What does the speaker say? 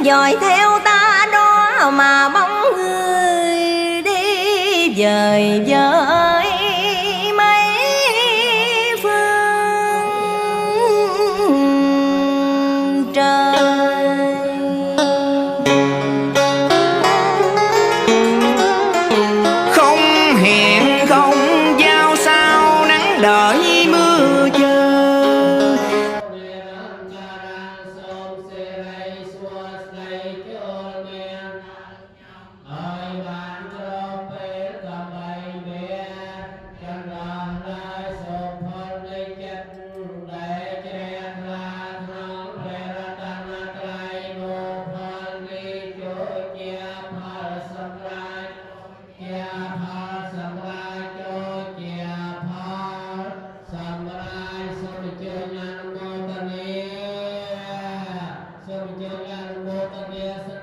dòi theo ta đó mà bóng người đi dời dời mấy phương trời. Không hẹn không giao sao nắng đợi mưa chờ. Hãy subscribe cho kênh Ghiền Mì Gõ để không bỏ lỡ những video hấp dẫn.